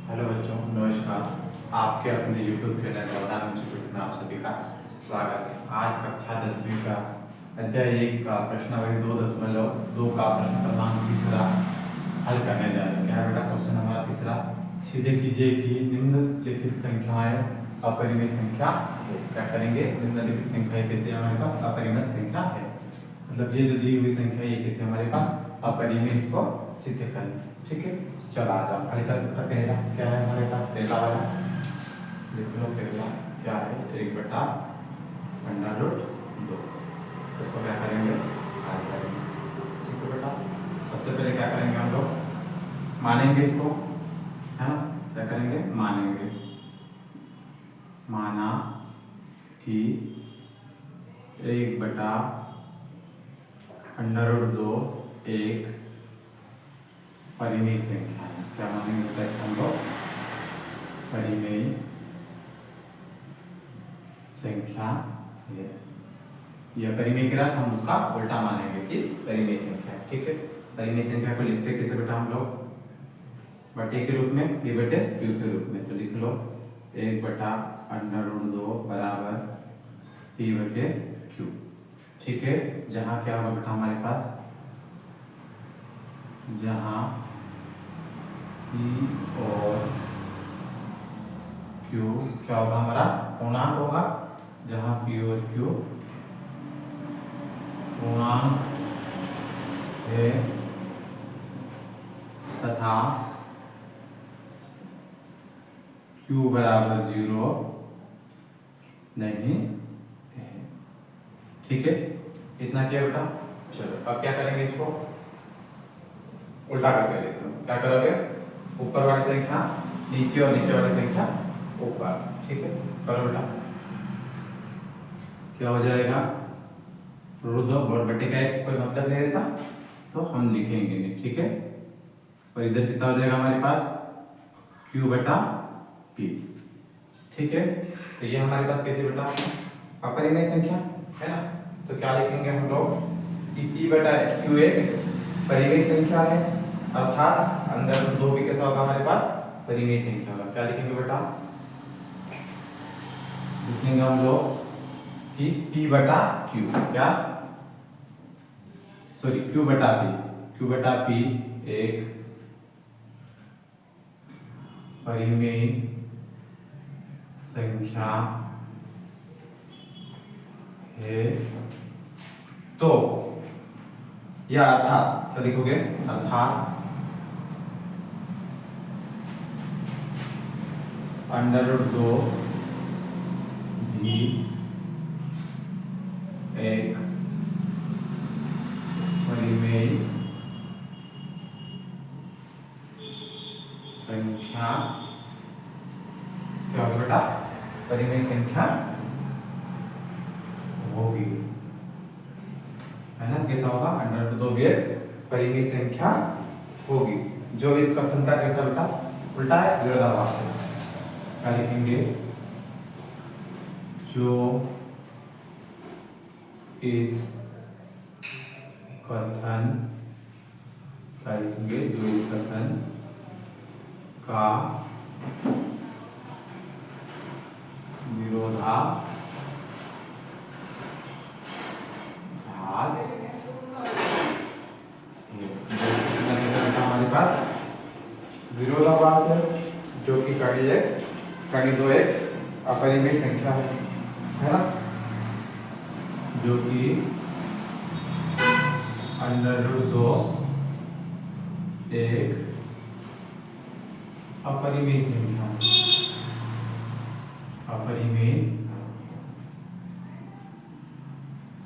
Hello बच्चों, नमस्कार। आपके अपने YouTube चैनल प्रधान इंस्टीट्यूट में आप सभी का स्वागत है। आज कक्षा 10वीं का अध्याय 1 का प्रश्नावली 2.2 का प्रश्न क्रमांक तीसरा हल करने जा रहे हैं। क्या है बेटा? क्वेश्चन हमारा तीसरा, सीधे कीजिए कि निम्नलिखित संख्याएं अपरिमेय संख्या है। क्या करेंगे? निम्नलिखित संख्याएं कैसे हमारे पास अपरिमित संख्या है, मतलब ये जो दी हुई संख्या ये कैसे हमारे पास अपरिमेय, इसको सिद्ध करना। ठीक है, चलो आ जाओ। पहला क्या है हमारे पास? पहला वाला देख लो। पहला क्या है? 1/√2। इसको क्या करेंगे? हल करेंगे। ठीक है बेटा, सबसे पहले क्या करेंगे हम लोग? मानेंगे इसको, है ना? क्या करेंगे? मानेंगे। माना कि 1/√2 एक परिमेय संख्या है। क्या मानेंगे बेटा इसको हम लोग? परिमेय संख्या है। यह परिमेय के साथ हम उसका उल्टा मानेंगे कि परिमेय संख्या है। ठीक है, परिमेय संख्या को लिखते कैसे बेटा हम लोग? बटे के रूप में, p बटे q के रूप में। तो लिख लो 1/√2 बराबर p बटे q। ठीक है, जहाँ क्या होगा बेटा हमारे पास? जहाँ p और q क्या होगा? हमारा पूर्णांक होगा। जहाँ p और q पूर्णांक है तथा q बराबर 0 नहीं है। ठीक है, इतना क्या बेटा? चलो अब क्या करेंगे? इसको उल्टा करके लिख लो। क्या करोगे? ऊपर वाली संख्या नीचे और नीचे वाली संख्या ऊपर। ठीक है, करो बेटा। क्या हो जाएगा? √2 और बटे का एक कोई मतलब नहीं रहता तो हम लिखेंगे नहीं। ठीक है, और इधर कितना हो जाएगा हमारे पास? q/p। ठीक है, तो ये हमारे पास कैसे बेटा? अपरिमेय संख्या है ना। तो क्या लिखेंगे हम लोग कि p/q एक परिमेय संख्या है, अर्थात अंदर 2 भी कैसा होगा हमारे पास? परिमेय संख्या होगा। क्या लिखेंगे बेटा? लिखेंगे हम लोग कि p/q क्या? सॉरी, q/p एक परिमेय संख्या है। तो या अर्थात, तो लिखोगे अर्थात √2 भी एक परिमेय संख्या क्या होगी बेटा? परिमेय संख्या होगी, है ना। कैसा होगा? √2 भी एक परिमेय संख्या होगी। जो इस कथन का कैसा बेटा? उल्टा है, विरोधाभास है। क्या लिखेंगे? जो इस कथन, क्या लिखेंगे? जो इस कथन का विरोधाभास हमारे पास विरोधाभास है, जो कि कड़ी 2 एक अपरिमेय संख्या है ना, जो कि √2 एक अपरिमेय संख्या है। अपरिमेय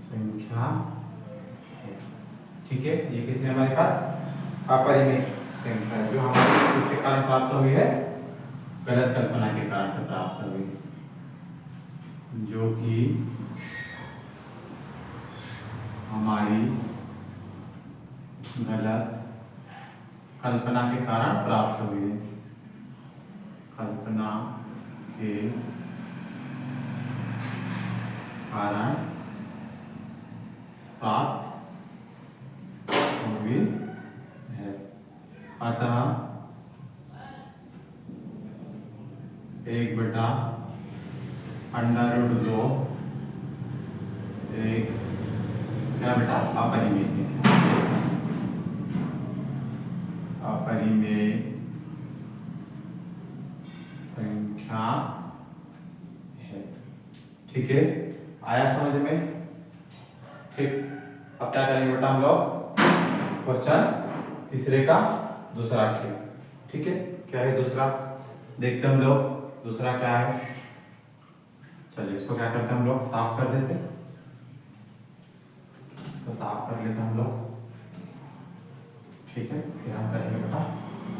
संख्या है। ठीक है, ये किसी हमारे पास अपरिमेय संख्या है, जो हमारे इसके कारण प्राप्त हुई है? गलत कल्पना के कारण से प्राप्त हुई, जो कि हमारी गलत कल्पना के कारण प्राप्त हुई है। कल्पना के कारण प्राप्त हुई है। अतः एक बटा अंडर रूट 2 एक क्या बेटा अपरिमेय संख्या, अपरिमेय संख्या है। ठीक है, आया समझ में? ठीक, अब क्या करेंगे बेटा हम लोग क्वेश्चन तीसरे का दूसरा अक्षर। ठीक है, क्या है दूसरा देखते हम लोग। दूसरा क्या है, चलिए इसको क्या करते हैं हम लोग साफ कर देते, इसको साफ कर लेते हम लोग। ठीक है, फिर हम करेंगे बेटा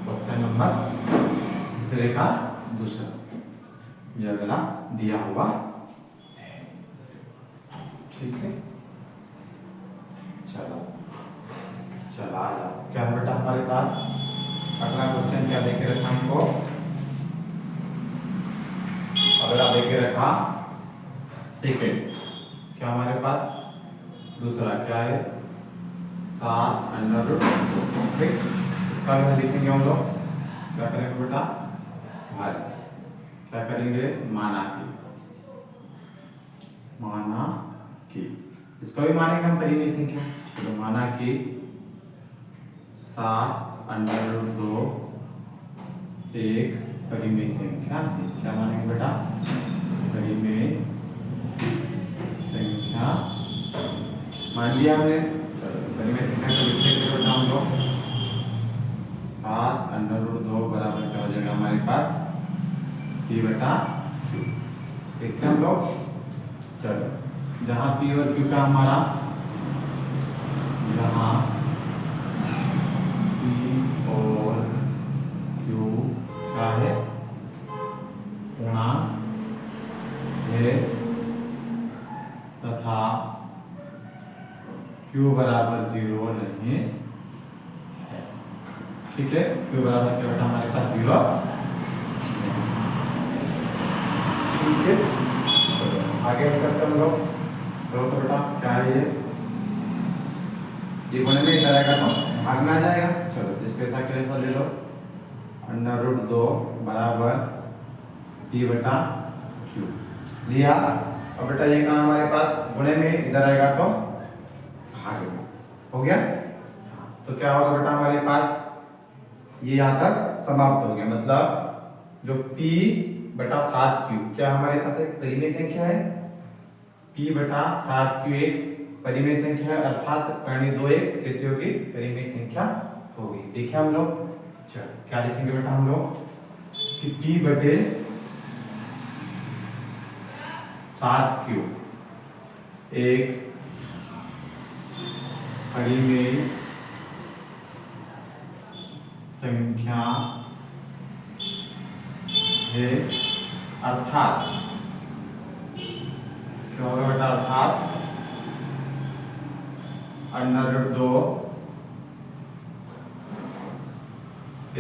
क्वेश्चन नंबर तीसरे का दूसरा, ये अगला दिया हुआ है। ठीक है, चलो चलो आ जाओ। क्या है बेटा हमारे पास अगला क्वेश्चन क्या देके रखा हमको, अगला देके रखा सेकेंड, क्या हमारे पास दूसरा क्या है 7 अंडर रूट 2। ठीक, इसका भी लिखेंगे हम लोग, क्या करेंगे बेटा भाई, क्या करेंगे माना कि इसको भी मानेंगे हम परिमेय संख्या। चलो माना कि 7 अंडर रूट 2 एक परिमेय संख्या है। क्या मानेंगे बेटा परिमेय संख्या मान लिया हमने। परिमेय संख्या को लिखने के लिए हम लोग 7 अंडर रूट 2 बराबर क्या हो जाएगा हमारे पास p बटा q। देखते हैं हम लोग, चलो जहाँ p और q का हमारा, जहाँ p और q का है पूर्णांक है तथा q बराबर 0 नहीं है। ठीक है, q बराबर क्या बेटा हमारे पास 0। ठीक है, आगे करते हम लोग। तो बेटा क्या है ये गुणे में इधर आएगा तो भाग में आ जाएगा। चलो तो इसको ऐसा कैसे ले लो, अंडर रूट 2 बराबर p बटा q लिया। अब बेटा ये कहाँ हमारे पास गुणे में इधर आएगा तो भाग में हो गया। तो क्या होगा बेटा हमारे पास ये यहाँ तक समाप्त हो गया, मतलब जो p बटा 7q क्या हमारे पास एक परिमेय संख्या है, p बटा 7q एक परिमेय संख्या है, अर्थात कर्ण 2 एक कैसी होगी परिमेय संख्या होगी। देखिए हम लोग, चलो क्या लिखेंगे बेटा हम लोग कि p बटे 7q एक परिमेय संख्या है, अर्थात क्या होगा बेटा अर्थात अंडर रूट 2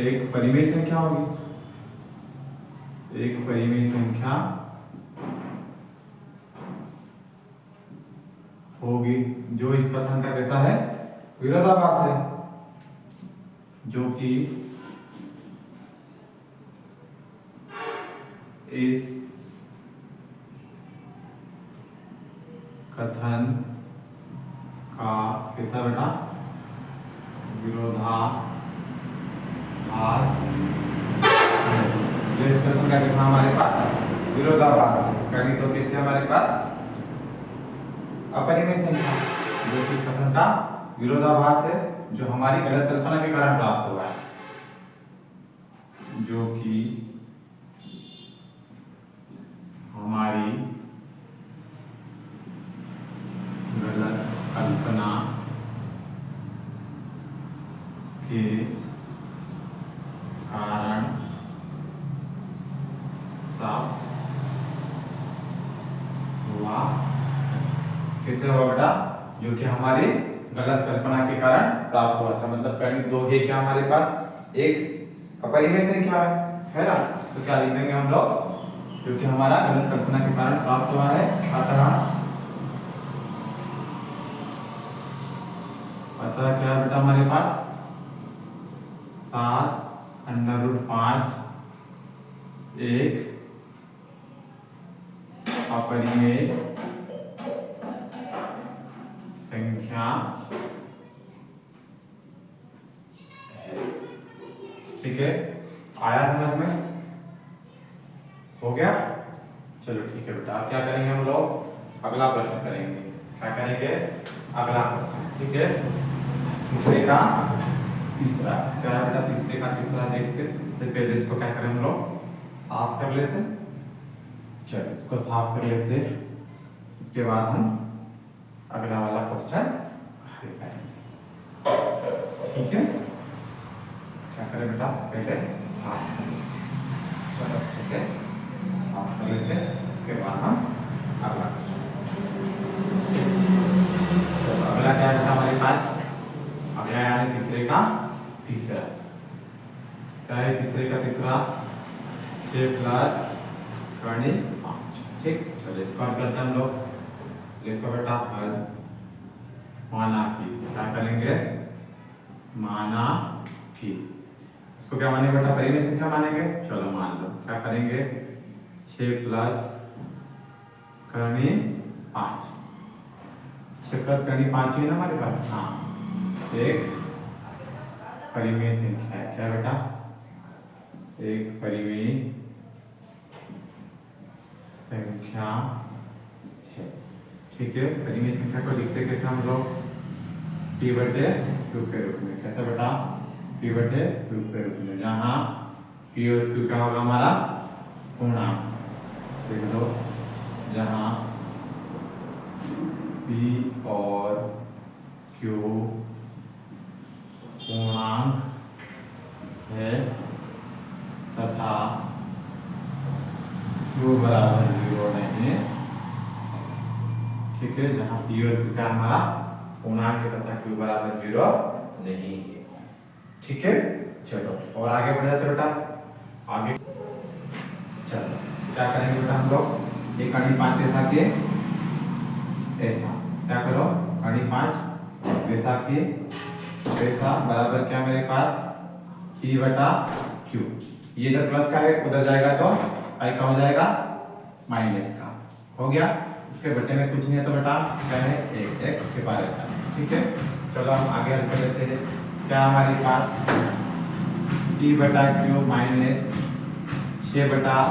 एक परिमेय संख्या होगी, एक परिमेय संख्या होगी जो इस कथन का कैसा है विरोधाभास है, जो कि इस कथन का कैसा बेटा विरोधाभास है। जो इस कथन का कैसा हमारे पास विरोधाभास है, कहीं तो कैसे हमारे पास अपरिमेय संख्या, जो कि इस कथन का विरोधाभास है, जो हमारी गलत कल्पना के कारण प्राप्त हुआ है, जो कि हमारी गलत कल्पना के कारण प्राप्त हुआ। कैसे हुआ बेटा, जो कि हमारी गलत कल्पना के कारण प्राप्त हुआ था। मतलब कर्ण 2 है क्या हमारे पास एक अपरिमेय संख्या है ना, तो क्या लिख देंगे हम लोग, क्योंकि हमारा गलत कल्पना के कारण प्राप्त हुआ है, अतः क्या बेटा हमारे पास 7 अंडर रूट 5 एक अपरिमेय संख्या है। ठीक है, आया समझ में? हो गया? चलो ठीक है बेटा, अब क्या करेंगे हम लोग? अगला प्रश्न करेंगे। क्या करेंगे? अगला प्रश्न। ठीक है, तीसरे का तीसरा। क्या है बेटा? तीसरे का तीसरा देखते। इससे पहले इसको क्या करें हम लोग? साफ कर लेते। चलो इसको साफ कर लेते, इसके बाद हम अगला वाला क्वेश्चन हल करेंगे। ठीक है, क्या करें बेटा? पहले साफ कर लेते। चलो अच्छे से साफ कर लेते हैं, इसके बाद हम अगला तो अगला क्या था हमारे पास? अगला है तीसरे का तीसरा। क्या है तीसरे का तीसरा? 6 प्लस करनी 5। ठीक, चलो इसको हल करते हैं हम लोग। लिखो बेटा हल। माना कि, क्या करेंगे? माना कि, इसको क्या मानेंगे बेटा? परिमेय संख्या मानेंगे। चलो मान लो, क्या करेंगे? 6 प्लस करनी 5। 6 प्लस करनी 5 ही ना हमारे पास? हाँ, एक परिमेय संख्या है। क्या बेटा? एक परिमेय संख्या है। ठीक है, परिमेय संख्या को लिखते कैसे हम लोग? p/2 के रूप में। कैसे बेटा? p/2 के रूप में, जहाँ p और q क्या होगा हमारा? पूर्णांक। देख लो, जहाँ p और q पूर्णांक है तथा q बराबर 0 नहीं है। ठीक है, जहाँ p और q का हमारा पूर्णांक है तथा q बराबर 0 नहीं है। ठीक है, चलो और आगे बढ़ जाते बेटा। आगे चलो क्या करेंगे बेटा हम लोग? ये कड़ी 5 ऐसा किए, ऐसा क्या करो? कड़ी 5 वैसा किए, वैसा बराबर क्या मेरे पास? p/q। ये इधर प्लस का है, उधर जाएगा तो आई का हो जाएगा माइनस का। हो गया, इसके बटे में कुछ नहीं है तो बेटा क्या है? 1 छिपा रहता है। ठीक है, चलो हम आगे हल कर लेते हैं। क्या हमारे पास? p/q minus 6/1।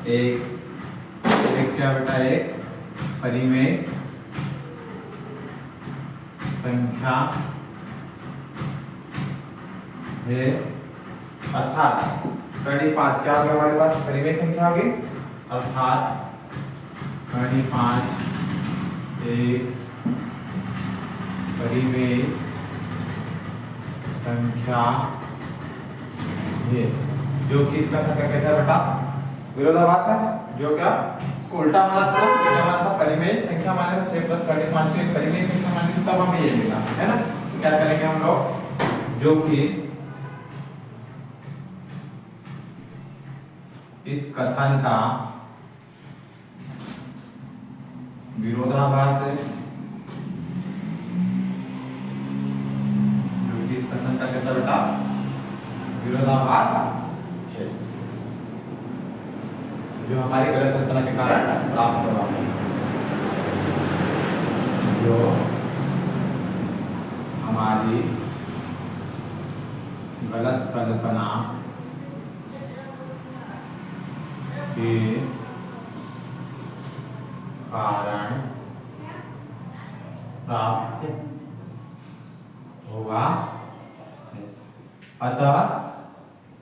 एक क्या बेटा? एक परिमेय संख्या है, अर्थात कड़ी 5 क्या होगा हमारे पास? परिमेय संख्या होगी, अर्थात कड़ी 5 एक परिमेय संख्या है। जो कि इसका क्या कहता है बेटा? विरोधाभास है। जो क्या? इसको उल्टा माना था, क्या माना था? परिमेय संख्या माने तो 6 प्लस कड़ी 5 को परिमेय संख्या माने तो तब हमें ये मिला है ना। तो क्या करेंगे हम लोग? जो कि इस कथन का विरोधाभास है, जो कि इस कथन का कैसा बेटा? विरोधाभास है, जो हमारी गलत कल्पना के कारण प्राप्त हुआ है। जो हमारी गलत कल्पना के कारण प्राप्त होगा। अतः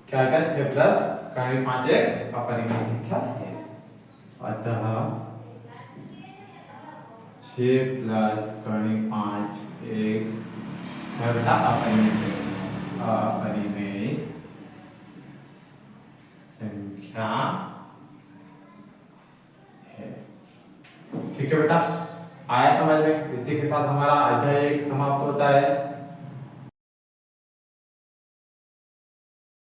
क्या क्या? 6 प्लस कड़ी 5 एक अपरिमेय संख्या है। अतः 6 प्लस कड़ी 5 एक क्या बेटा? अपरिमेय संख्या है। ठीक है बेटा, आया समझ में? इसी के साथ हमारा अध्याय 1 समाप्त होता है।